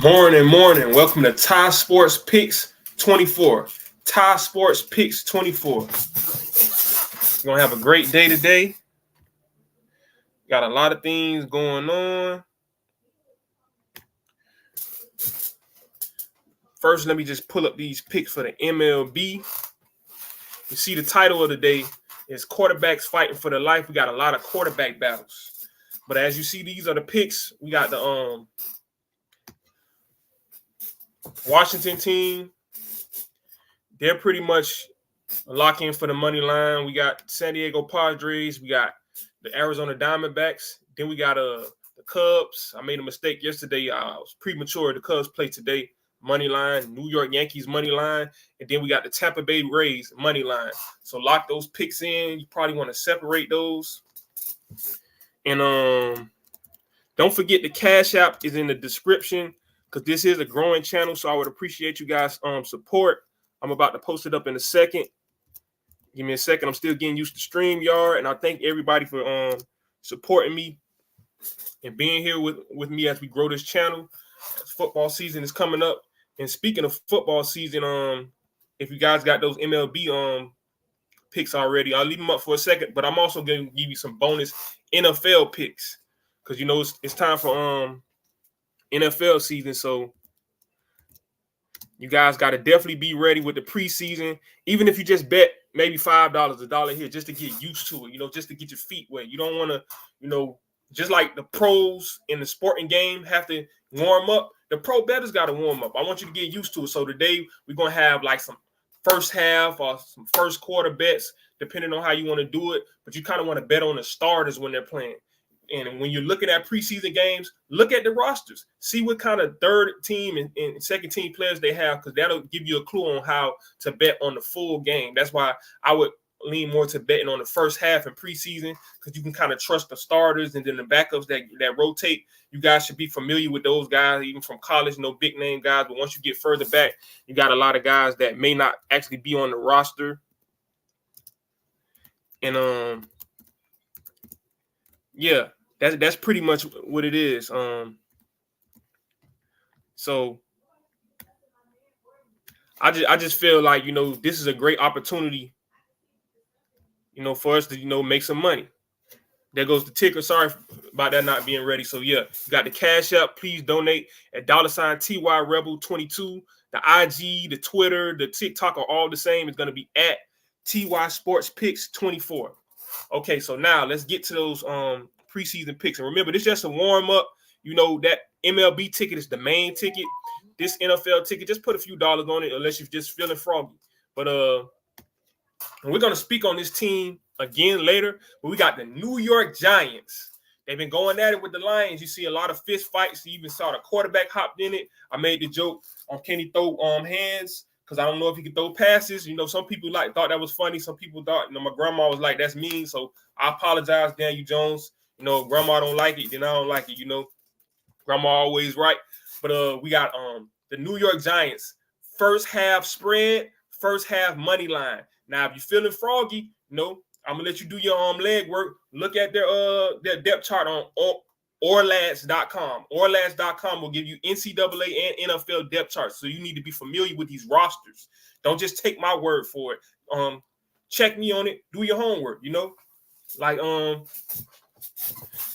Morning. Welcome to Ty Sports Picks 24. Ty Sports Picks 24. We're going to have a great day today. Got a lot of things going on. First, let me just pull up these picks for the MLB. You see the title of the day is Quarterbacks Fighting for Their Life. We got a lot of quarterback battles. But as you see, these are the picks. We got the Washington team. They're pretty much lock in for the money line. We got San Diego Padres. We got the Arizona Diamondbacks. Then we got the Cubs. I made a mistake yesterday. I was premature. The Cubs play today. Money line. New York Yankees money line. And then we got the Tampa Bay Rays money line. So lock those picks in. You probably want to separate those. And don't forget the Cash App is in the description because this is a growing channel. So I would appreciate you guys' support. I'm about to post it up in a second. Give me a second. I'm still getting used to StreamYard, and I thank everybody for supporting me and being here with me as we grow this channel. Football season is coming up, and speaking of football season, if you guys got those MLB picks already, I'll leave them up for a second. But I'm also going to give you some bonus NFL picks because it's time for NFL season, so you guys got to definitely be ready with the preseason. Even if you just bet maybe $5, $1 here, just to get used to it, just to get your feet wet. You don't want to, just like the pros in the sporting game have to warm up, the pro bettors got to warm up. I want you to get used to it. So today we're going to have like some first half or some first quarter bets, depending on how you want to do it. But you kind of want to bet on the starters when they're playing. And when you're looking at preseason games, look at the rosters. See what kind of third team and second team players they have, because that'll give you a clue on how to bet on the full game. That's why I would lean more to betting on the first half in preseason, because you can kind of trust the starters and then the backups that rotate. You guys should be familiar with those guys, even from college, no big name guys. But once you get further back, you got a lot of guys that may not actually be on the roster. And yeah. That's pretty much what it is. So I just feel like this is a great opportunity, for us to make some money. There goes the ticker. Sorry about that not being ready. So yeah, you got the Cash App. Please donate at $TY Rebel 22. The IG, the Twitter, the TikTok are all the same. It's gonna be at TY Sports Picks 24. Okay, so now let's get to those preseason picks. And remember, this is just a warm up. That MLB ticket is the main ticket. This NFL ticket, just put a few dollars on it unless you're just feeling froggy. But we're going to speak on this team again later. But we got the New York Giants. They've been going at it with the Lions. You see a lot of fist fights. You even saw the quarterback hopped in it. I made the joke on can he throw hands, because I don't know if he can throw passes. Some people thought that was funny. Some people thought, my grandma was like, that's mean. So I apologize, Daniel Jones. Grandma don't like it, then I don't like it. Grandma always right. But we got the New York Giants first half spread, first half money line. Now, if you're feeling froggy, I'm gonna let you do your leg work. Look at their depth chart on Ourlads.com. Ourlads.com will give you NCAA and NFL depth charts. So you need to be familiar with these rosters. Don't just take my word for it. Check me on it. Do your homework,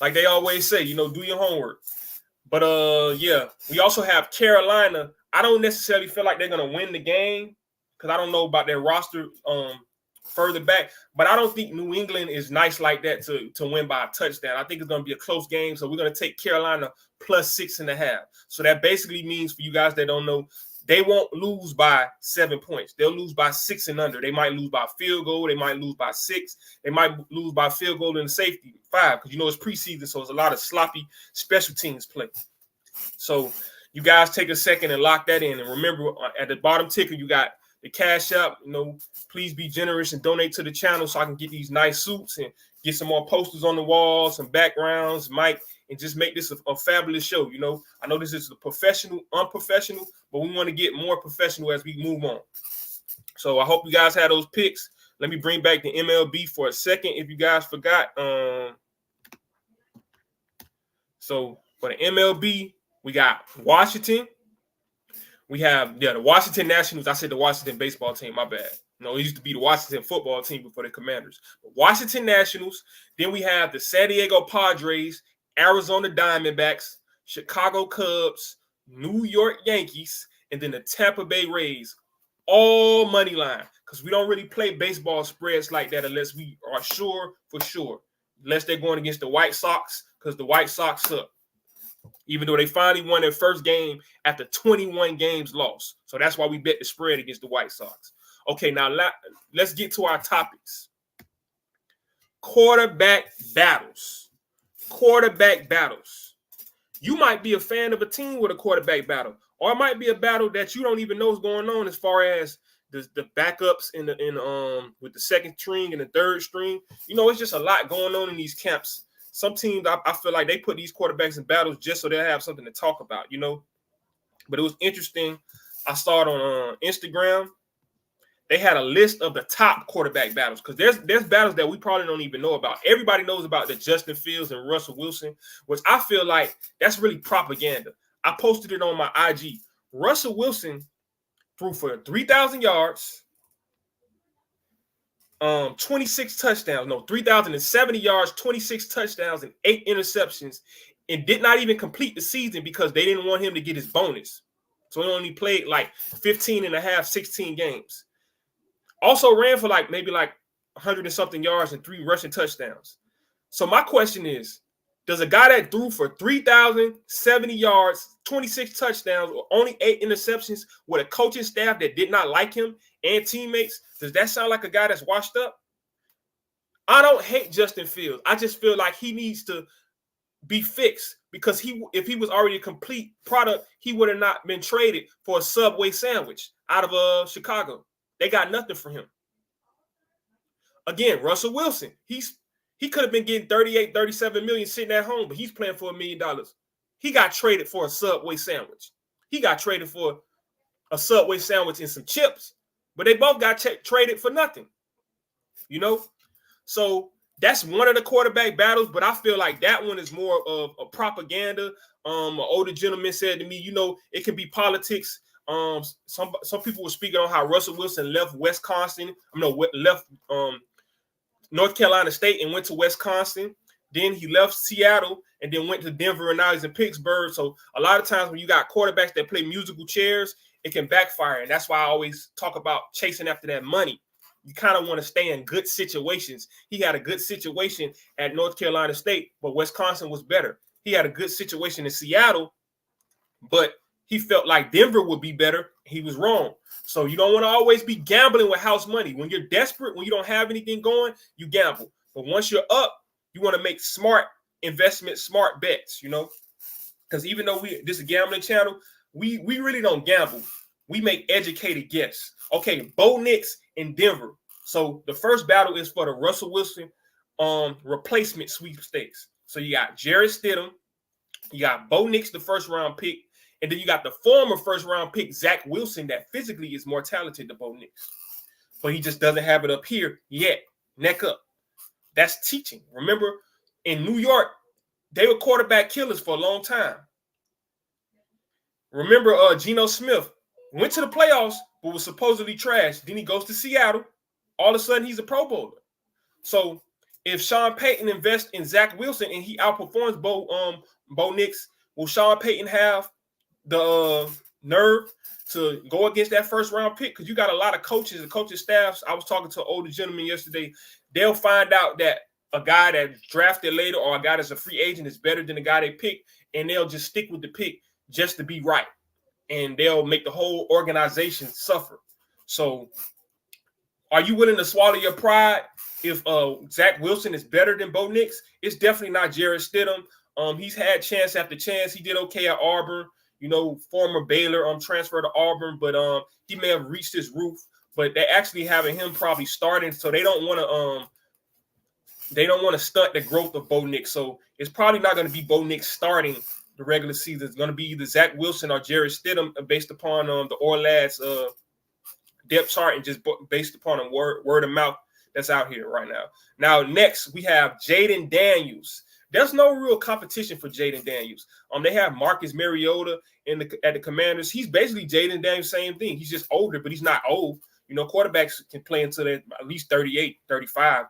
like they always say, do your homework. But yeah, we also have Carolina. I don't necessarily feel like they're gonna win the game because I don't know about their roster further back. But I don't think New England is nice like that to win by a touchdown. I think it's gonna be a close game. So we're gonna take Carolina plus 6.5. So that basically means, for you guys that don't know, they won't lose by 7 points. They'll lose by 6 and under. They might lose by a field goal. They might lose by 6. They might lose by field goal and safety 5, because it's preseason, so it's a lot of sloppy special teams play. So you guys take a second and lock that in. And remember, at the bottom ticker, you got the Cash App. Please be generous and donate to the channel so I can get these nice suits and get some more posters on the wall, some backgrounds, mic, and just make this a fabulous show. I know this is a professional, unprofessional, but we want to get more professional as we move on. So I hope you guys had those picks. Let me bring back the MLB for a second if you guys forgot. So for the MLB, we got Washington, We have the Washington Nationals. I said the Washington baseball team. My bad. No, it used to be the Washington football team before the Commanders. But Washington Nationals. Then we have the San Diego Padres, Arizona Diamondbacks, Chicago Cubs, New York Yankees, and then the Tampa Bay Rays. All money line, because we don't really play baseball spreads like that unless we are sure for sure. Unless they're going against the White Sox, because the White Sox suck. Even though they finally won their first game after 21 games lost. So that's why we bet the spread against the White Sox. Okay, now let's get to our topics. Quarterback battles. Quarterback battles. You might be a fan of a team with a quarterback battle, or it might be a battle that you don't even know is going on as far as the backups with the second string and the third string. You know, it's just a lot going on in these camps. Some teams, I feel like they put these quarterbacks in battles just so they'll have something to talk about, you know. But it was interesting. I saw it on Instagram. They had a list of the top quarterback battles because there's battles that we probably don't even know about. Everybody knows about the Justin Fields and Russell Wilson, which I feel like that's really propaganda. I posted it on my IG. Russell Wilson threw for 3,000 yards, 26 touchdowns, 3,070 yards, 26 touchdowns, and 8 interceptions, and did not even complete the season because they didn't want him to get his bonus. So he only played like 15 and a half, 16 games. Also ran for maybe 100 and something yards and 3 rushing touchdowns. So my question is, does a guy that threw for 3,070 yards, 26 touchdowns, or only 8 interceptions with a coaching staff that did not like him and teammates, does that sound like a guy that's washed up? I don't hate Justin Fields. I just feel like he needs to be fixed because if he was already a complete product, he would have not been traded for a Subway sandwich out of Chicago. They got nothing for him. Again, Russell Wilson, he could have been getting 38, 37 million sitting at home, but he's playing for $1 million. He got traded for a Subway sandwich. He got traded for a Subway sandwich and some chips, but they both got traded for nothing. You know? So that's one of the quarterback battles, but I feel like that one is more of a propaganda. An older gentleman said to me, you know, it can be politics. Some people were speaking on how Russell Wilson left left North Carolina State and went to Wisconsin. Then he left Seattle and then went to Denver, and now he's in Pittsburgh. So a lot of times when you got quarterbacks that play musical chairs, it can backfire. And that's why I always talk about chasing after that money. You kind of want to stay in good situations. He had a good situation at North Carolina State, but Wisconsin was better. He had a good situation in Seattle, but he felt like Denver would be better. He was wrong. So you don't want to always be gambling with house money. When you're desperate, when you don't have anything going, you gamble. But once you're up, you want to make smart investments, smart bets, you know? Because even though this is a gambling channel, we really don't gamble. We make educated guesses. Okay, Bo Nix in Denver. So the first battle is for the Russell Wilson replacement sweepstakes. So you got Jarrett Stidham, you got Bo Nix, the first round pick, and then you got the former first round pick, Zach Wilson, that physically is more talented than Bo Nix. But he just doesn't have it up here yet. Neck up. That's teaching. Remember, in New York, they were quarterback killers for a long time. Remember, Geno Smith went to the playoffs, but was supposedly trash. Then he goes to Seattle. All of a sudden, he's a Pro Bowler. So if Sean Payton invests in Zach Wilson and he outperforms Bo Nix, will Sean Payton have the nerve to go against that first round pick? Because you got a lot of coaches and coaching staffs. I was talking to an older gentleman yesterday. They'll find out that a guy that's drafted later or a guy that's a free agent is better than the guy they picked, and they'll just stick with the pick just to be right. And they'll make the whole organization suffer. So are you willing to swallow your pride if Zach Wilson is better than Bo Nix? It's definitely not Jarrett Stidham. He's had chance after chance. He did okay at Auburn. You know, former Baylor transferred to Auburn, but he may have reached his roof. But they're actually having him probably starting, so they don't want to stunt the growth of Bo Nix. So it's probably not going to be Bo Nix starting the regular season. It's going to be either Zach Wilson or Jarrett Stidham based upon the Orlad's depth chart and just based upon word of mouth that's out here right now. Now, next, we have Jaden Daniels. there's no real competition for Jaden Daniels. They have Marcus Mariota at the Commanders. He's basically Jaden Daniels, same thing. He's just older, but he's not old. You know, quarterbacks can play until they're at least 38, 35.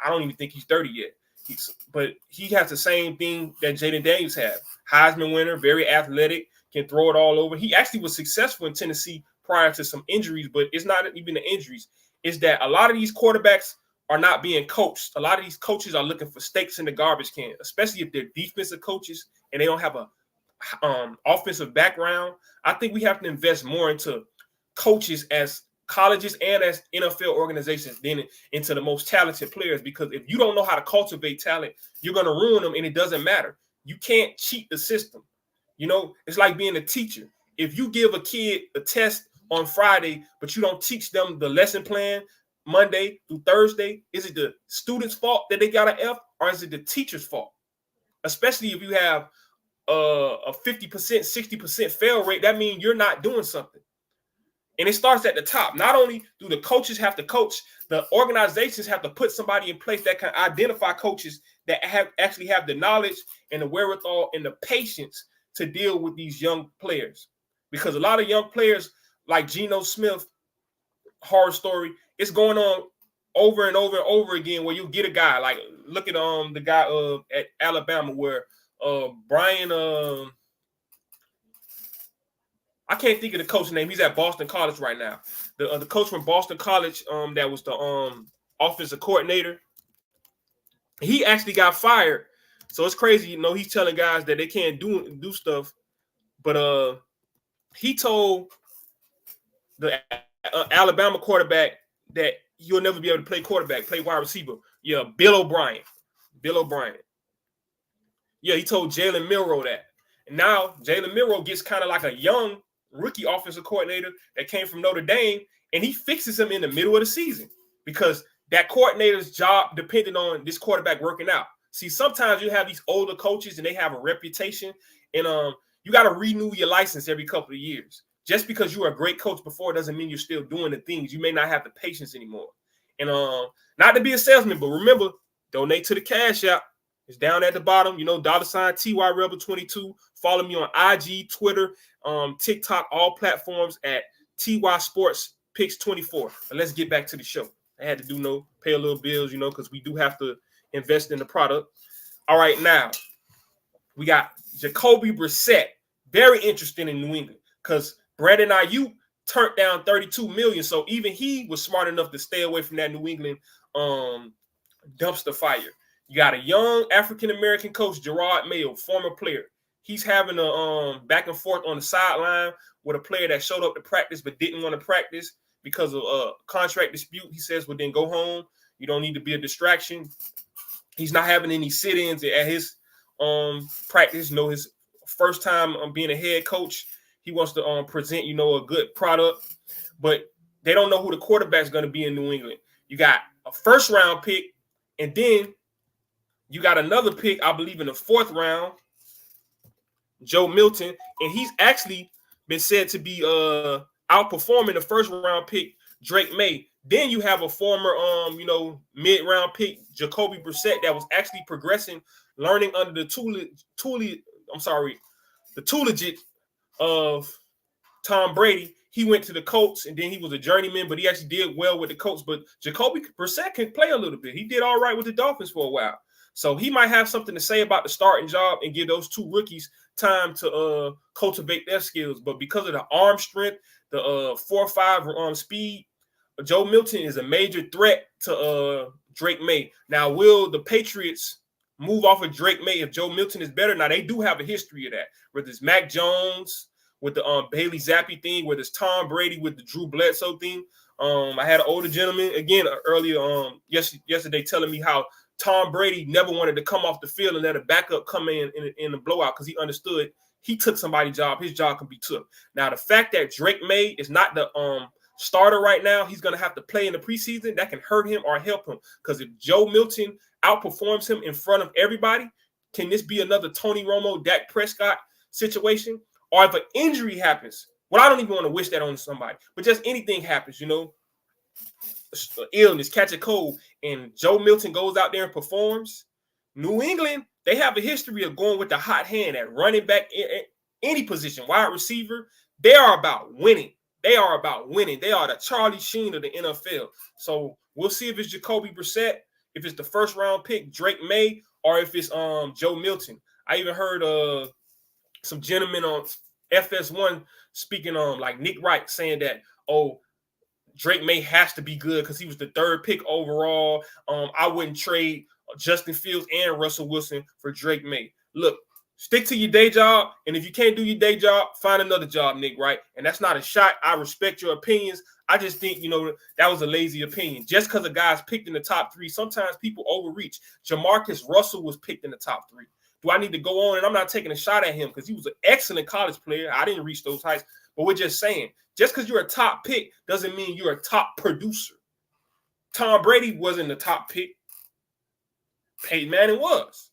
I don't even think he's 30 yet. But he has the same thing that Jaden Daniels had. Heisman winner, very athletic, can throw it all over. He actually was successful in Tennessee prior to some injuries, but it's not even the injuries. It's that a lot of these quarterbacks are not being coached. A lot of these coaches are looking for steaks in the garbage can, especially if they're defensive coaches and they don't have a offensive background. I think we have to invest more into coaches as colleges and as NFL organizations than into the most talented players, because if you don't know how to cultivate talent, you're going to ruin them, and it doesn't matter. You can't cheat the system. You know, it's like being a teacher. If you give a kid a test on Friday, but you don't teach them the lesson plan Monday through Thursday, is it the student's fault that they got an F, or is it the teacher's fault? Especially if you have a 50%, 60% fail rate, that means you're not doing something. And it starts at the top. Not only do the coaches have to coach, the organizations have to put somebody in place that can identify coaches that actually have the knowledge and the wherewithal and the patience to deal with these young players. Because a lot of young players like Geno Smith, horror story, it's going on over and over and over again, where you get a guy like, look at the guy at Alabama where Brian I can't think of the coach's name. He's at Boston College right now. The coach from Boston College, that was the offensive coordinator. He actually got fired. So it's crazy, you know. He's telling guys that they can't do stuff, but he told the Alabama quarterback that you'll never be able to play quarterback, play wide receiver. Yeah, Bill O'Brien. Yeah, he told Jalen Milroe that. And now Jalen Milroe gets kind of like a young rookie offensive coordinator that came from Notre Dame, and he fixes him in the middle of the season because that coordinator's job depended on this quarterback working out. See, sometimes you have these older coaches and they have a reputation, and you got to renew your license every couple of years. Just because you were a great coach before doesn't mean you're still doing the things. You may not have the patience anymore. And not to be a salesman, but remember, donate to the Cash App. It's down at the bottom, you know, $TY Rebel 22. Follow me on IG, Twitter, TikTok, all platforms at TY Sports Picks 24. But let's get back to the show. I had to pay a little bills, you know, because we do have to invest in the product. All right, now we got Jacoby Brissett. Very interesting in New England because Brandon Ayuk turned down $32 million. So even he was smart enough to stay away from that New England dumpster fire. You got a young African-American coach, Gerard Mayo, former player. He's having a back and forth on the sideline with a player that showed up to practice but didn't want to practice because of a contract dispute. He says, well, then go home. You don't need to be a distraction. He's not having any sit-ins at his practice. You know, his first time being a head coach. He wants to present, you know, a good product. But they don't know who the quarterback's going to be in New England. You got a first-round pick, and then you got another pick, I believe, in the fourth round, Joe Milton, and he's actually been said to be outperforming the first round pick, Drake May. Then you have a former, mid-round pick, Jacoby Brissett, that was actually progressing, learning under the tutelage of Tom Brady. He went to the Colts, and then he was a journeyman, but he actually did well with the Colts. But Jacoby Brissett can play a little bit. He did all right with the Dolphins for a while. So he might have something to say about the starting job and give those two rookies time to cultivate their skills. But because of the arm strength, the 4.5 speed, Joe Milton is a major threat to Drake May. Now, will the Patriots move off of Drake May if Joe Milton is better? Now, they do have a history of that, whether it's Mac Jones with the Bailey Zappi thing, whether it's Tom Brady with the Drew Bledsoe thing. I had an older gentleman, again, earlier yesterday telling me how Tom Brady never wanted to come off the field and let a backup come in the blowout because he understood he took somebody's job. His job can be took. Now, the fact that Drake May is not the starter right now, he's going to have to play in the preseason. That can hurt him or help him because if Joe Milton outperforms him in front of everybody, can this be another Tony Romo, Dak Prescott situation? Or if an injury happens, well, I don't even want to wish that on somebody, but just anything happens, you know, illness, catch a cold, and Joe Milton goes out there and performs, New England, they have a history of going with the hot hand at running back, any position, wide receiver. They are about winning. They are about winning. They are the Charlie Sheen of the NFL. So we'll see if it's Jacoby Brissett, if it's the first round pick, Drake May, or if it's Joe Milton. I even heard some gentlemen on FS1 speaking like Nick Wright saying that, oh, Drake May has to be good because he was the third pick overall. I wouldn't trade Justin Fields and Russell Wilson for Drake May. Look, stick to your day job, and if you can't do your day job, find another job, Nick Wright. And that's not a shot. I respect your opinions. I just think, that was a lazy opinion. Just because a guy's picked in the top 3, sometimes people overreach. Jamarcus Russell was picked in the top 3. Do I need to go on? And I'm not taking a shot at him because he was an excellent college player. I didn't reach those heights. But we're just saying, just because you're a top pick doesn't mean you're a top producer. Tom Brady wasn't the top pick. Peyton Manning was.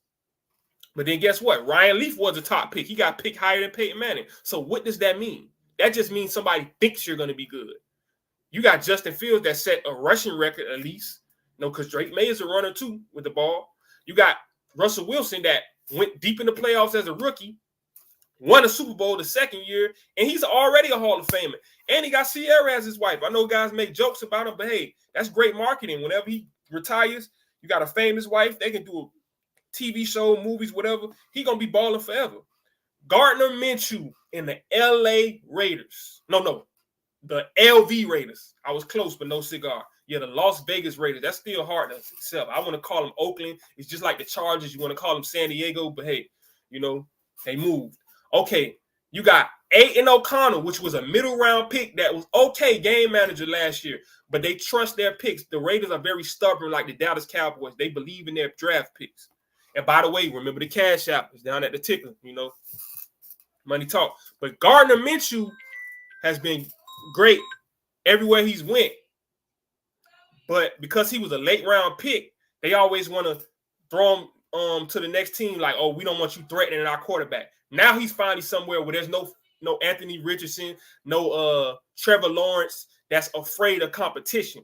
But then guess what? Ryan Leaf was a top pick. He got picked higher than Peyton Manning. So what does that mean? That just means somebody thinks you're going to be good. You got Justin Fields that set a rushing record at least. Because Drake May is a runner too with the ball. You got Russell Wilson that went deep in the playoffs as a rookie, won a Super Bowl the second year, and he's already a Hall of Famer. And he got Sierra as his wife. I know guys make jokes about him, but hey, that's great marketing. Whenever he retires, you got a famous wife. They can do a TV show, movies, whatever. He going to be balling forever. Gardner Minshew in the LA Raiders. No, the LV Raiders. I was close, but no cigar. Yeah, the Las Vegas Raiders. That's still hard to accept. I want to call them Oakland. It's just like the Chargers. You want to call them San Diego, but hey, they moved. Okay, you got Aiden O'Connell, which was a middle round pick that was okay game manager last year, but they trust their picks. The Raiders are very stubborn like the Dallas Cowboys. They believe in their draft picks. And by the way, remember the Cash App is down at the ticker, money talk. But Gardner Minshew has been great everywhere he's went. But because he was a late round pick, they always want to throw him to the next team like, oh, we don't want you threatening our quarterback. Now he's finally somewhere where there's no Anthony Richardson, no Trevor Lawrence that's afraid of competition.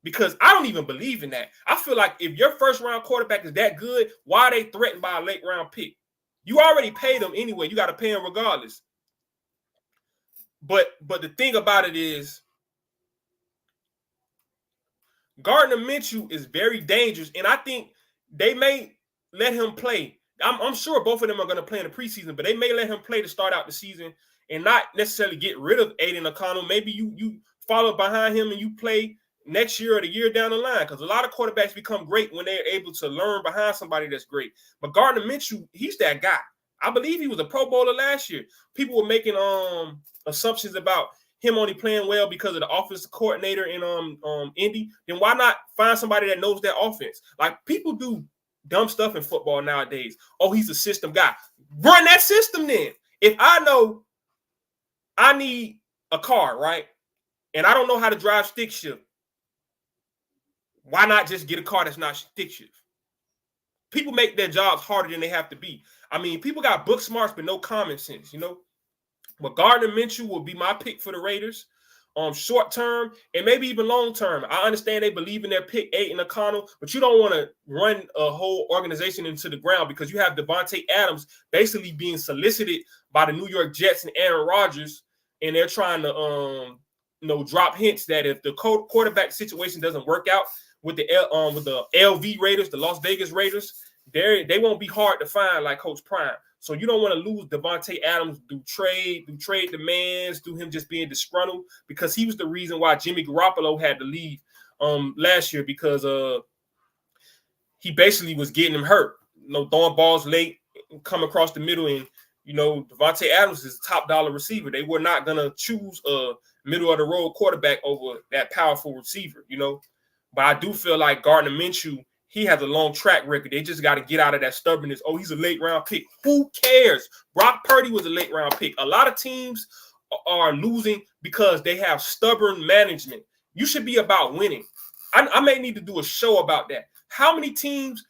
Because I don't even believe in that. I feel like if your first round quarterback is that good, why are they threatened by a late round pick? You already paid them anyway. You got to pay them regardless. But the thing about it is, Gardner Minshew is very dangerous, and I think they may let him play. I'm sure both of them are going to play in the preseason, but they may let him play to start out the season and not necessarily get rid of Aiden O'Connell. Maybe you follow behind him and you play next year or the year down the line, because a lot of quarterbacks become great when they're able to learn behind somebody that's great. But Gardner Minshew, he's that guy. I believe he was a Pro Bowler last year. People were making assumptions about him only playing well because of the offensive coordinator in Indy. Then why not find somebody that knows their offense? Like, people do dumb stuff in football nowadays. Oh, he's a system guy. Run that system then. If I know I need a car, right, and I don't know how to drive stick shift, why not just get a car that's not stick shift? People make their jobs harder than they have to be. I mean, people got book smarts but no common sense, But Gardner Minshew will be my pick for the Raiders, short term and maybe even long term. I understand they believe in their pick, Aiden O'Connell, but you don't want to run a whole organization into the ground because you have Devontae Adams basically being solicited by the New York Jets and Aaron Rodgers, and they're trying to drop hints that if the quarterback situation doesn't work out with the LV Raiders, the Las Vegas Raiders, they won't be hard to find like Coach Prime. So you don't want to lose Devontae Adams do trade demands, do him just being disgruntled, because he was the reason why Jimmy Garoppolo had to leave last year, because he basically was getting him hurt. Throwing balls late, come across the middle, and Devontae Adams is a top dollar receiver. They were not gonna choose a middle of the road quarterback over that powerful receiver, But I do feel like Gardner Minshew, he has a long track record. They just got to get out of that stubbornness. Oh, he's a late round pick. Who cares? Brock Purdy was a late round pick. A lot of teams are losing because they have stubborn management. You should be about winning. I may need to do a show about that. How many teams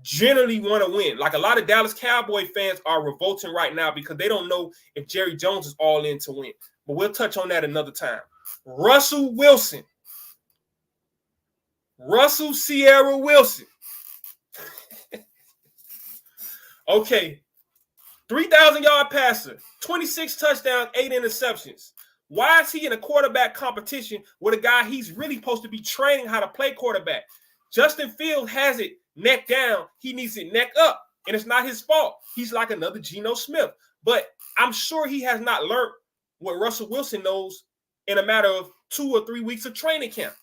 generally want to win? Like, a lot of Dallas Cowboy fans are revolting right now because they don't know if Jerry Jones is all in to win. But we'll touch on that another time. Russell Wilson. Russell Sierra Wilson. Okay, 3,000-yard passer, 26 touchdowns, 8 interceptions. Why is he in a quarterback competition with a guy he's really supposed to be training how to play quarterback? Justin Fields has it neck down. He needs it neck up, and it's not his fault. He's like another Geno Smith. But I'm sure he has not learned what Russell Wilson knows in a matter of 2 or 3 weeks of training camp.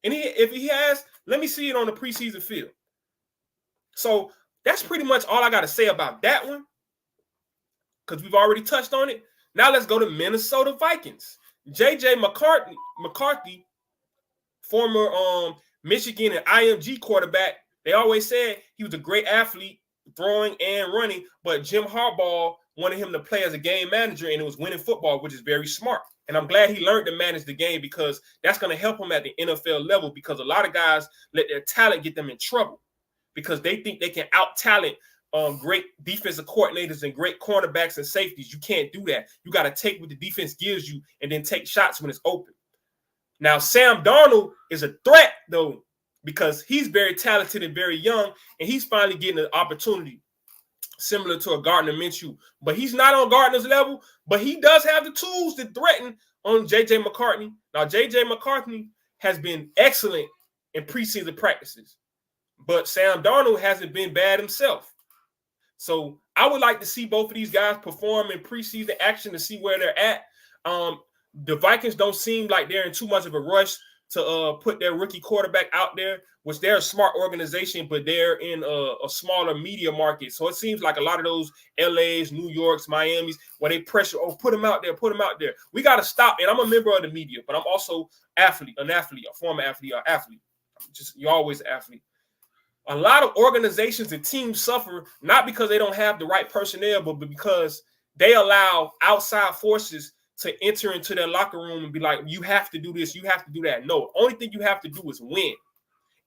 And if he has, let me see it on the preseason field. So that's pretty much all I got to say about that one, because we've already touched on it. Now let's go to Minnesota Vikings. J.J. McCarthy, former Michigan and IMG quarterback, they always said he was a great athlete, throwing and running, but Jim Harbaugh wanted him to play as a game manager, and it was winning football, which is very smart. And I'm glad he learned to manage the game, because that's going to help him at the NFL level, because a lot of guys let their talent get them in trouble because they think they can out-talent great defensive coordinators and great cornerbacks and safeties. You can't do that. You got to take what the defense gives you and then take shots when it's open. Now, Sam Darnold is a threat, though, because he's very talented and very young, and he's finally getting an opportunity similar to a Gardner Minshew. But he's not on Gardner's level, but he does have the tools to threaten on J.J. McCarthy. Now, J.J. McCarthy has been excellent in preseason practices, but Sam Darnold hasn't been bad himself. So I would like to see both of these guys perform in preseason action to see where they're at. The Vikings don't seem like they're in too much of a rush to put their rookie quarterback out there, which they're a smart organization, but they're in a smaller media market. So it seems like a lot of those LAs, New Yorks, Miamis, where they pressure, put them out there, put them out there. We got to stop. And I'm a member of the media, but I'm also a former athlete. You're always an athlete. A lot of organizations and teams suffer not because they don't have the right personnel, but because they allow outside forces to enter into their locker room and be like, you have to do this, you have to do that. No, only thing you have to do is win.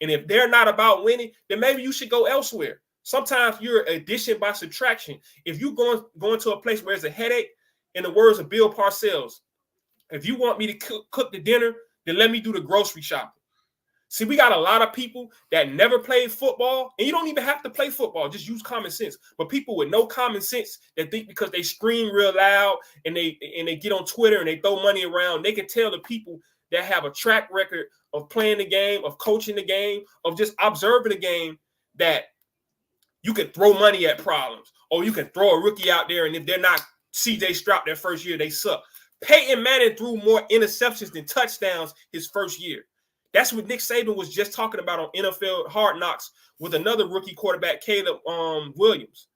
And if they're not about winning, then maybe you should go elsewhere. Sometimes you're addition by subtraction. If you're going to a place where it's a headache, in the words of Bill Parcells, if you want me to cook the dinner, then let me do the grocery shopping. See, we got a lot of people that never played football, and you don't even have to play football. Just use common sense. But people with no common sense that think because they scream real loud and they get on Twitter and they throw money around, they can tell the people that have a track record of playing the game, of coaching the game, of just observing the game, that you can throw money at problems, or you can throw a rookie out there, and if they're not C.J. Stroud their first year, they suck. Peyton Manning threw more interceptions than touchdowns his first year. That's what Nick Saban was just talking about on NFL Hard Knocks with another rookie quarterback, Caleb Williams.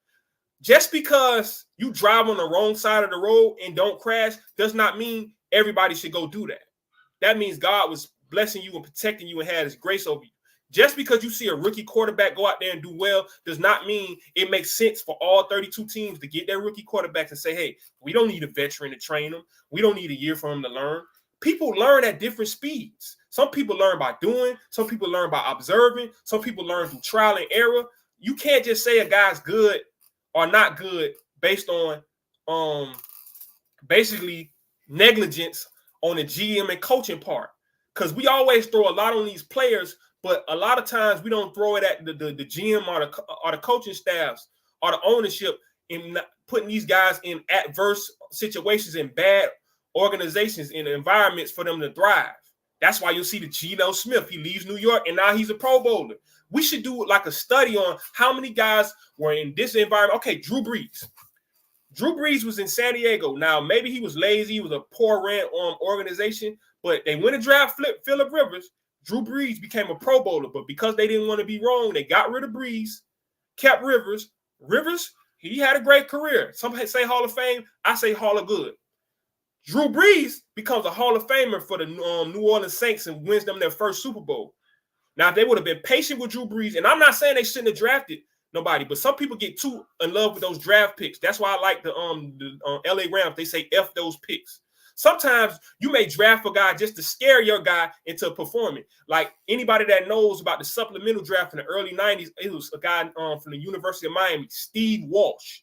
Just because you drive on the wrong side of the road and don't crash does not mean everybody should go do that. That means God was blessing you and protecting you and had his grace over you. Just because you see a rookie quarterback go out there and do well does not mean it makes sense for all 32 teams to get their rookie quarterbacks and say, hey, we don't need a veteran to train them. We don't need a year for them to learn. People learn at different speeds. Some people learn by doing. Some people learn by observing. Some people learn through trial and error. You can't just say a guy's good or not good based on basically negligence on the GM and coaching part. Because we always throw a lot on these players, but a lot of times we don't throw it at the GM or the coaching staffs or the ownership in putting these guys in adverse situations in bad organizations and environments for them to thrive. That's why you'll see the Geno Smith. He leaves New York and now he's a Pro Bowler. We should do like a study on how many guys were in this environment. Okay, Drew Brees. Drew Brees was in San Diego. Now, maybe he was lazy. He was a poor ran organization, but they went to draft Phillip Rivers. Drew Brees became a Pro Bowler, but because they didn't want to be wrong, they got rid of Brees, kept Rivers. Rivers, he had a great career. Some say Hall of Fame. I say Hall of Good. Drew Brees becomes a Hall of Famer for the New Orleans Saints and wins them their first Super Bowl. Now, if they would have been patient with Drew Brees, and I'm not saying they shouldn't have drafted nobody, but some people get too in love with those draft picks. That's why I like the LA Rams. They say F those picks. Sometimes you may draft a guy just to scare your guy into performing. Like anybody that knows about the supplemental draft in the early 90s, it was a guy from the University of Miami, Steve Walsh,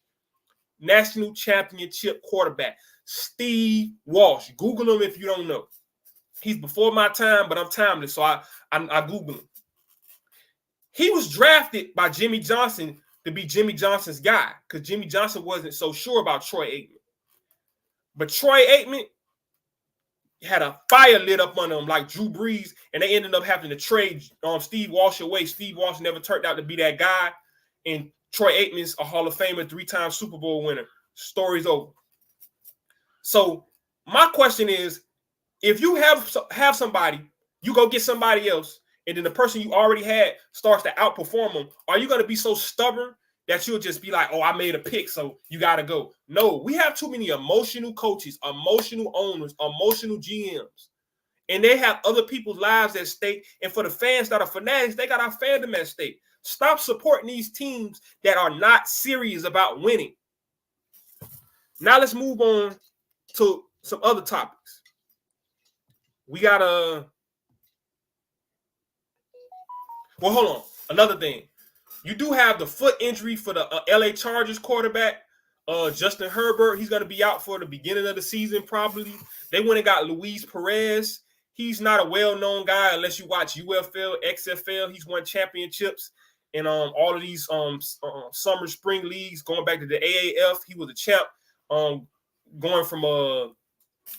national championship quarterback. Steve Walsh. Google him if you don't know. He's before my time, but I'm timeless, so I Google him. He was drafted by Jimmy Johnson to be Jimmy Johnson's guy because Jimmy Johnson wasn't so sure about Troy Aikman. But Troy Aikman had a fire lit up on him like Drew Brees, and they ended up having to trade Steve Walsh away. Steve Walsh never turned out to be that guy, and Troy Aikman's a Hall of Famer, 3-time Super Bowl winner. Story's over. So my question is, if you have somebody, you go get somebody else, and then the person you already had starts to outperform them, are you going to be so stubborn that you'll just be like, oh, I made a pick, so you got to go? No, we have too many emotional coaches, emotional owners, emotional GMs, and they have other people's lives at stake. And for the fans that are fanatics, they got our fandom at stake. Stop supporting these teams that are not serious about winning. Now let's move on to some other topics. We got well, hold on. Another thing. You do have the foot injury for the LA Chargers quarterback, Justin Herbert. He's going to be out for the beginning of the season probably. They went and got Luis Perez. He's not a well-known guy unless you watch UFL, XFL. He's won championships in all of these summer, spring leagues, going back to the AAF. He was a champ going from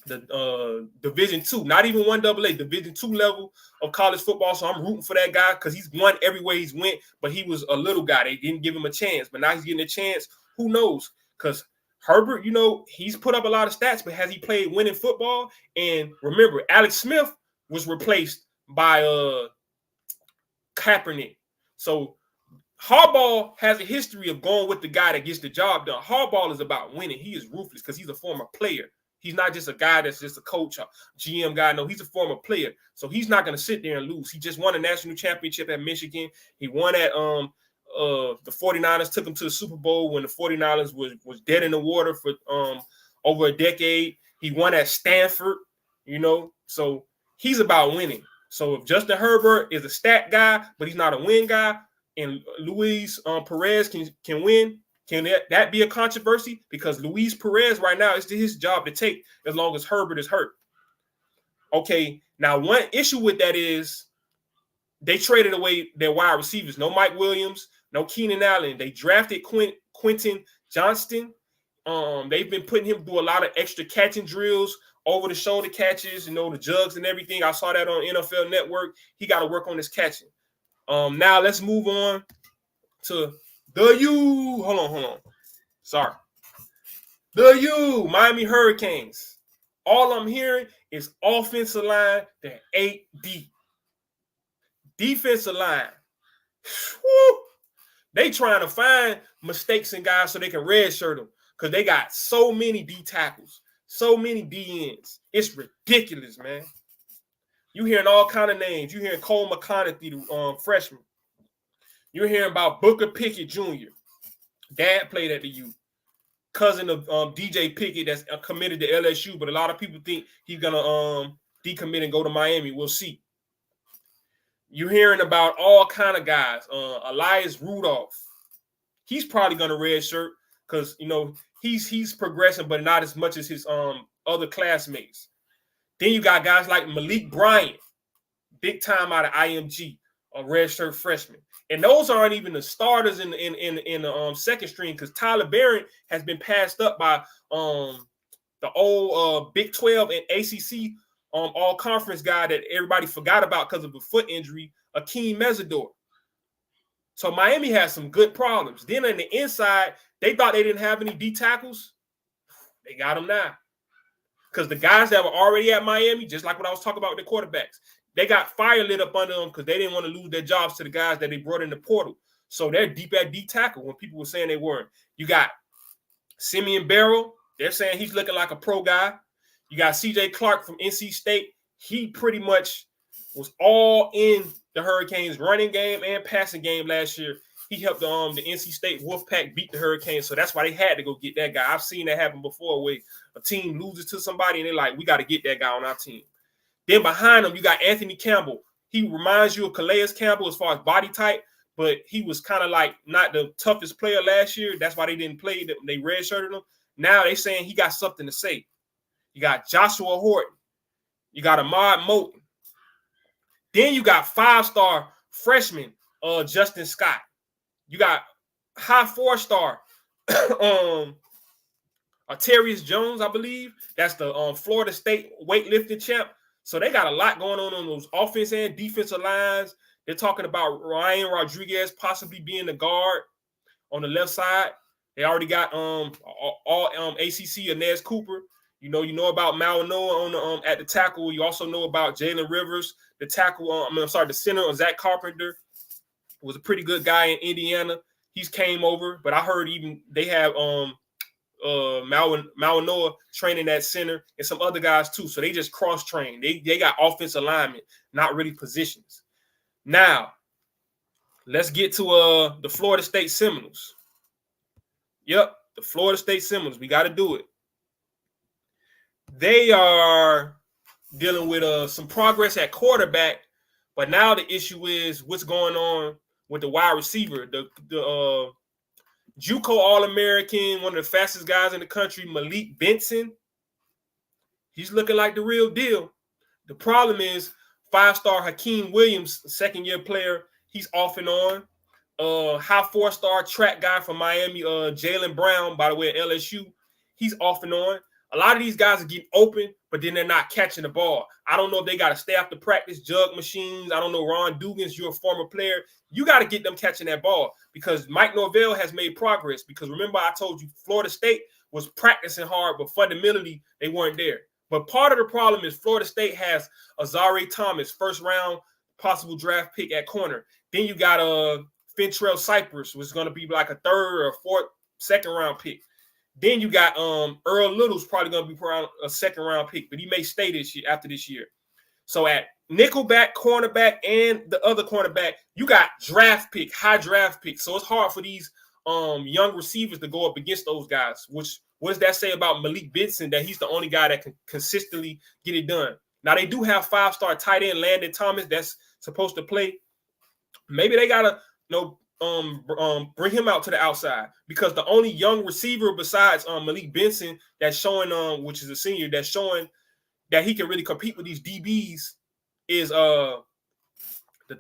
the Division II, not even 1AA, Division II level of college football. So I'm rooting for that guy because he's won everywhere he's went, but he was a little guy. They didn't give him a chance, but now he's getting a chance. Who knows? Because Herbert, he's put up a lot of stats, but has he played winning football? And remember, Alex Smith was replaced by Kaepernick. So Harbaugh has a history of going with the guy that gets the job done. Harbaugh is about winning. He is ruthless because he's a former player. He's not just a guy that's just a coach, a GM guy. No, he's a former player. So he's not going to sit there and lose. He just won a national championship at Michigan. He won at the 49ers, took him to the Super Bowl when the 49ers was dead in the water for over a decade. He won at Stanford, So he's about winning. So if Justin Herbert is a stat guy, but he's not a win guy, and Luis Perez can win, can that be a controversy? Because Luis Perez right now, it's his job to take as long as Herbert is hurt. Okay, now one issue with that is they traded away their wide receivers. No Mike Williams, no Keenan Allen. They drafted Quentin Johnston. They've been putting him through a lot of extra catching drills, over-the-shoulder catches, the jugs and everything. I saw that on NFL Network. He got to work on his catching. Now let's move on to the U. Hold on. Sorry. The U, Miami Hurricanes. All I'm hearing is offensive line, they're 8D. Defensive line. Whew, they trying to find mistakes in guys so they can redshirt them because they got so many D tackles, so many D ends. It's ridiculous, man. You hearing all kind of names. You hearing Cole McConaughey, the freshman. You're hearing about Booker Pickett Jr. Dad played at the U. Cousin of DJ Pickett that's committed to LSU, but a lot of people think he's going to decommit and go to Miami. We'll see. You're hearing about all kind of guys. Elias Rudolph. He's probably going to redshirt because, he's progressing, but not as much as his other classmates. Then you got guys like Malik Bryant, big time out of IMG, a redshirt freshman. And those aren't even the starters in the second string because Tyler Barron has been passed up by the old Big 12 and ACC all-conference guy that everybody forgot about because of a foot injury, Akeem Mesidor. So Miami has some good problems. Then on the inside, they thought they didn't have any D tackles. They got them now. Because the guys that were already at Miami, just like what I was talking about with the quarterbacks, they got fire lit up under them because they didn't want to lose their jobs to the guys that they brought in the portal. So they're deep at D tackle when people were saying they weren't. You got Simeon Barrow. They're saying he's looking like a pro guy. You got C.J. Clark from NC State. He pretty much was all in the Hurricanes running game and passing game last year. He helped the NC State Wolfpack beat the Hurricanes, so that's why they had to go get that guy. I've seen that happen before where a team loses to somebody and they're like, we got to get that guy on our team. Then behind him, you got Anthony Campbell. He reminds you of Calais Campbell as far as body type, but he was kind of like not the toughest player last year. That's why they didn't play. They redshirted him. Now they're saying he got something to say. You got Joshua Horton. You got Ahmad Moten. Then you got five-star freshman Justin Scott. You got high 4-star, Arterius Jones, I believe. That's the Florida State weightlifting champ. So they got a lot going on those offense and defensive lines. They're talking about Ryan Rodriguez possibly being the guard on the left side. They already got all ACC Inez Cooper. You know about Malinois on the at the tackle. You also know about Jalen Rivers, the tackle. The center of Zach Carpenter was a pretty good guy in Indiana. He's came over, but I heard even they have Malinois training that center and some other guys too. So they just cross-train. They got offensive alignment, not really positions. Now, let's get to the Florida State Seminoles. Yep, the Florida State Seminoles. We got to do it. They are dealing with some progress at quarterback, but now the issue is what's going on with the wide receiver. The JUCO All-American, one of the fastest guys in the country, Malik Benson. He's looking like the real deal. The problem is 5-star Hakeem Williams, second-year player, he's off and on. High 4-star track guy from Miami, Jalen Brown, by the way, at LSU, he's off and on. A lot of these guys are getting open, but then they're not catching the ball. I don't know if they got to stay after practice, jug machines. I don't know, Ron Dugans, you're a former player. You got to get them catching that ball because Mike Norvell has made progress. Because remember, I told you Florida State was practicing hard, but fundamentally, they weren't there. But part of the problem is Florida State has Azari Thomas, first-round possible draft pick at corner. Then you got Fentrell Cypress, which is going to be like a third or fourth, second-round pick. Then you got Earl Little's probably going to be around a second-round pick, but he may stay this year after this year. So at nickelback, cornerback, and the other cornerback, you got draft pick, high draft pick. So it's hard for these young receivers to go up against those guys. Which what does that say about Malik Benson? That he's the only guy that can consistently get it done. Now they do have 5-star tight end Landon Thomas that's supposed to play. Maybe they gotta bring him out to the outside because the only young receiver besides Malik Benson that's showing which is a senior that's showing that he can really compete with these DBs is the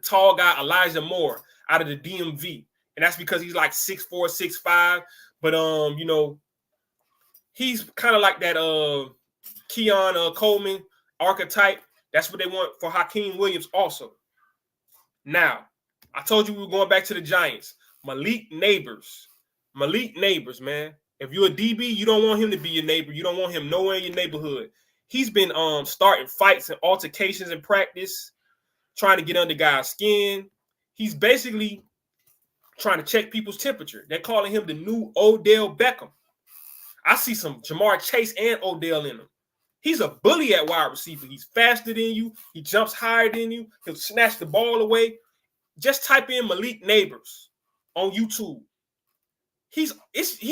tall guy Elijah Moore out of the DMV, and that's because he's like 6'4", 6'5", but he's kind of like that Keon Coleman archetype. That's what they want for Hakeem Williams also. Now, I told you we were going back to the Giants. Malik Neighbors, man. If you're a DB, you don't want him to be your neighbor. You don't want him nowhere in your neighborhood. He's been starting fights and altercations in practice, trying to get under guys' skin. He's basically trying to check people's temperature. They're calling him the new Odell Beckham. I see some Jamar Chase and Odell in him. He's a bully at wide receiver. He's faster than you. He jumps higher than you. He'll snatch the ball away. Just type in Malik Neighbors on YouTube. He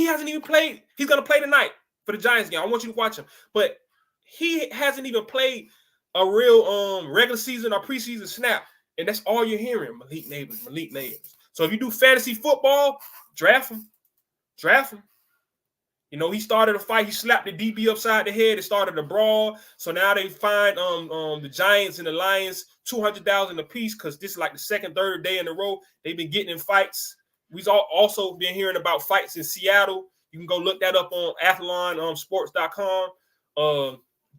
hasn't even played. He's going to play tonight for the Giants game. I want you to watch him. But he hasn't even played a real regular season or preseason snap. And that's all you're hearing, Malik Neighbors. So if you do fantasy football, draft him. He started a fight. He slapped the DB upside the head. It started a brawl. So now they fined the Giants and the Lions $200,000 apiece because this is like the second, third day in a row they've been getting in fights. We've also been hearing about fights in Seattle. You can go look that up on athlonsports.com.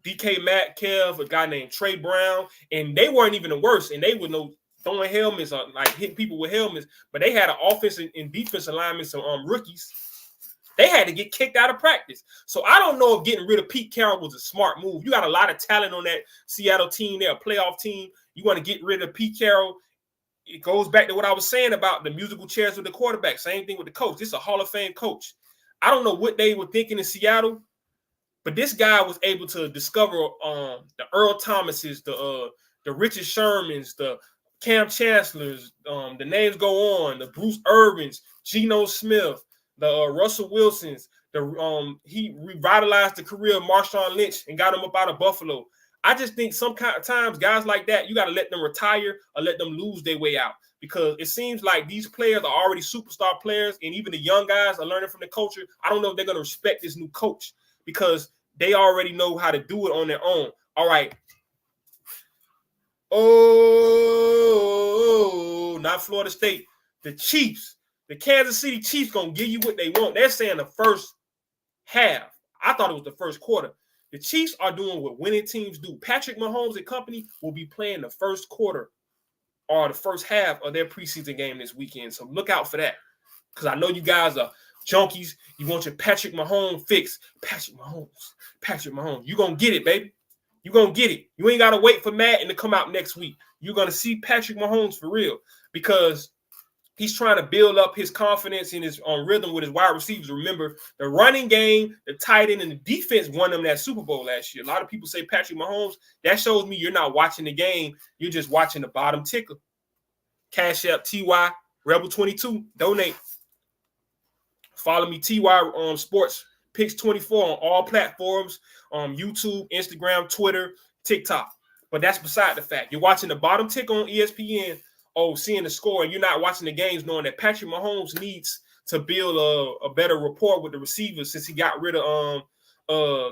DK Metcalf, a guy named Trey Brown, and they weren't even the worst. And they were throwing helmets, like hitting people with helmets. But they had an offense and defense alignment, some rookies. They had to get kicked out of practice. So I don't know if getting rid of Pete Carroll was a smart move. You got a lot of talent on that Seattle team. They're a playoff team. You want to get rid of Pete Carroll. It goes back to what I was saying about the musical chairs with the quarterback. Same thing with the coach. This is a Hall of Fame coach. I don't know what they were thinking in Seattle, but this guy was able to discover the Earl Thomases, the Richard Shermans, the Cam Chancellors, the names go on, the Bruce Irvins, Geno Smith, the Russell Wilsons, he revitalized the career of Marshawn Lynch and got him up out of Buffalo. I just think sometimes guys like that, you got to let them retire or let them lose their way out because it seems like these players are already superstar players and even the young guys are learning from the culture. I don't know if they're going to respect this new coach because they already know how to do it on their own. All right. Oh, not Florida State. The Chiefs. The Kansas City Chiefs gonna give you what they want. They're saying the first half. I thought it was the first quarter. The Chiefs are doing what winning teams do. Patrick Mahomes and company will be playing the first quarter or the first half of their preseason game this weekend. So look out for that. Because I know you guys are junkies. You want your Patrick Mahomes fix. Patrick Mahomes. You're going to get it, baby. You're going to get it. You ain't got to wait for Madden to come out next week. You're going to see Patrick Mahomes for real because he's trying to build up his confidence in his rhythm with his wide receivers. Remember, the running game, the tight end, and the defense won them that Super Bowl last year. A lot of people say Patrick Mahomes. That shows me you're not watching the game. You're just watching the bottom ticker. Cash App, TY, Rebel 22, donate. Follow me, TY Sports Picks 24 on all platforms, YouTube, Instagram, Twitter, TikTok. But that's beside the fact. You're watching the bottom tick on ESPN, seeing the score, and you're not watching the games knowing that Patrick Mahomes needs to build a better rapport with the receivers since he got rid of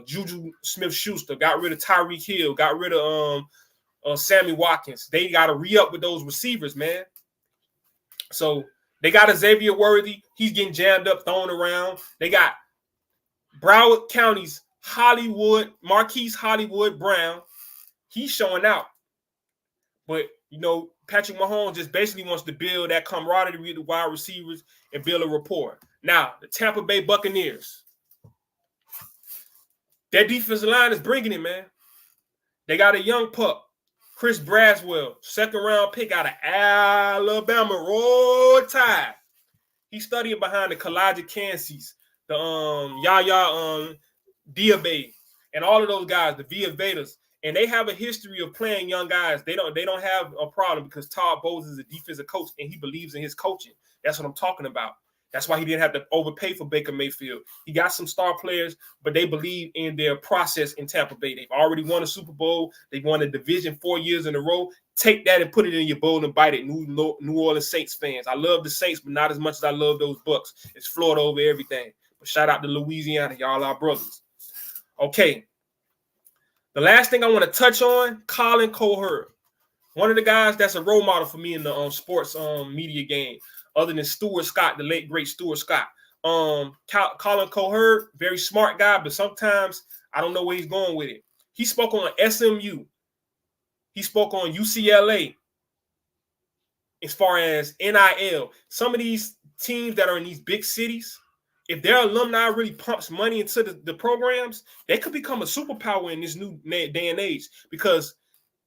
Juju Smith-Schuster, got rid of Tyreek Hill, got rid of Sammy Watkins. They got to re-up with those receivers, man. So they got a Xavier Worthy. He's getting jammed up, thrown around. They got Broward County's Marquise Hollywood Brown. He's showing out. But, Patrick Mahomes just basically wants to build that camaraderie with the wide receivers and build a rapport. Now, the Tampa Bay Buccaneers. Their defensive line is bringing it, man. They got a young pup, Chris Braswell, second-round pick out of Alabama. Roll Tide. He's studying behind the Kalijah Kansis, the Yaya Diaby, and all of those guys, the Via Vedas. And they have a history of playing young guys. They don't have a problem because Todd Bowles is a defensive coach and he believes in his coaching. That's what I'm talking about. That's why he didn't have to overpay for Baker Mayfield. He got some star players, but they believe in their process in Tampa Bay. They've already won a Super Bowl. They've won a division 4 years in a row. Take that and put it in your bowl and bite it, New Orleans Saints fans. I love the Saints, but not as much as I love those Bucks. It's Florida over everything. But shout out to Louisiana. Y'all our brothers. Okay. The last thing I want to touch on, Colin Cowherd. One of the guys that's a role model for me in the sports media game, other than Stuart Scott, the late, great Stuart Scott. Colin Cowherd, very smart guy, but sometimes I don't know where he's going with it. He spoke on SMU. He spoke on UCLA as far as NIL. Some of these teams that are in these big cities, if their alumni really pumps money into the programs, they could become a superpower in this new day and age. Because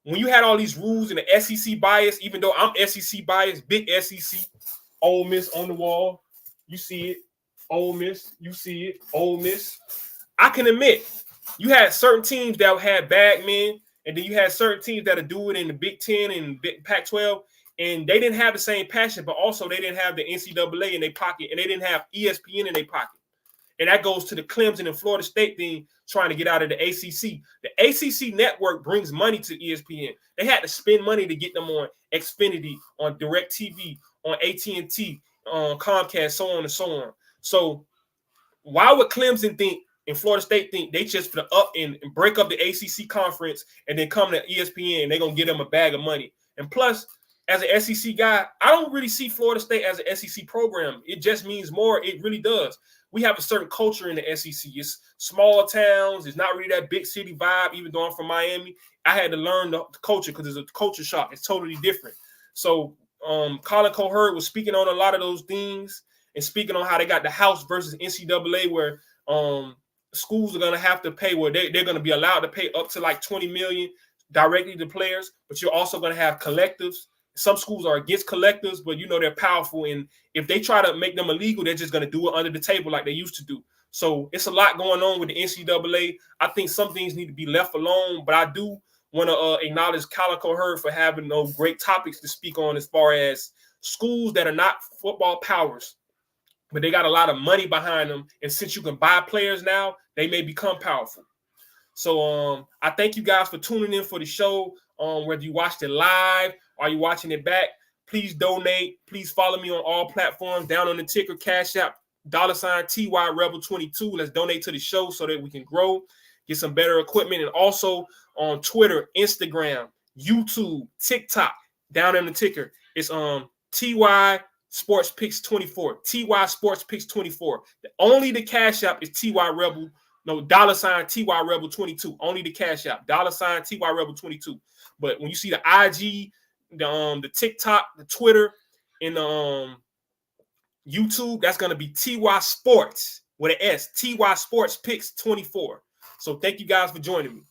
when you had all these rules and the SEC bias, even though I'm SEC biased, big SEC, Ole Miss on the wall, you see it. Ole Miss, you see it. Ole Miss. I can admit, you had certain teams that had bag men, and then you had certain teams that would do it in the Big Ten and Pac-12. And they didn't have the same passion, but also they didn't have the NCAA in their pocket, and they didn't have ESPN in their pocket. And that goes to the Clemson and Florida State thing trying to get out of the ACC. The ACC network brings money to ESPN. They had to spend money to get them on Xfinity, on DirecTV, on AT&T, on Comcast, so on and so on. So why would Clemson think and Florida State think they just for up and break up the ACC conference and then come to ESPN and they're going to get them a bag of money? And plus, as an SEC guy, I don't really see Florida State as an SEC program. It just means more. It really does. We have a certain culture in the SEC. It's small towns. It's not really that big city vibe. Even though I'm from Miami, I had to learn the culture because it's a culture shock. It's totally different. So Colin Cowherd was speaking on a lot of those things and speaking on how they got the House versus NCAA where schools are going to have to pay where they're going to be allowed to pay up to like $20 million directly to players, but you're also going to have collectives. Some schools are against collectives, but they're powerful. And if they try to make them illegal, they're just going to do it under the table like they used to do. So it's a lot going on with the NCAA. I think some things need to be left alone, but I do want to acknowledge Colin Cowherd for having great topics to speak on as far as schools that are not football powers, but they got a lot of money behind them. And since you can buy players now, they may become powerful. So I thank you guys for tuning in for the show. Whether you watched it live or you watching it back, please donate. Please follow me on all platforms. Down on the ticker, Cash App, $TY Rebel 22. Let's donate to the show so that we can grow, get some better equipment. And also on Twitter, Instagram, YouTube, TikTok, down in the ticker. It's TY Sports Picks 24. TY Sports Picks 24. Only the Cash App is TY Rebel. No, $ TY Rebel 22. Only the Cash App. $ TY Rebel 22. But when you see the IG, the TikTok, the Twitter, and the YouTube, that's gonna be TY Sports with an S. TY Sports Picks 24. So thank you guys for joining me.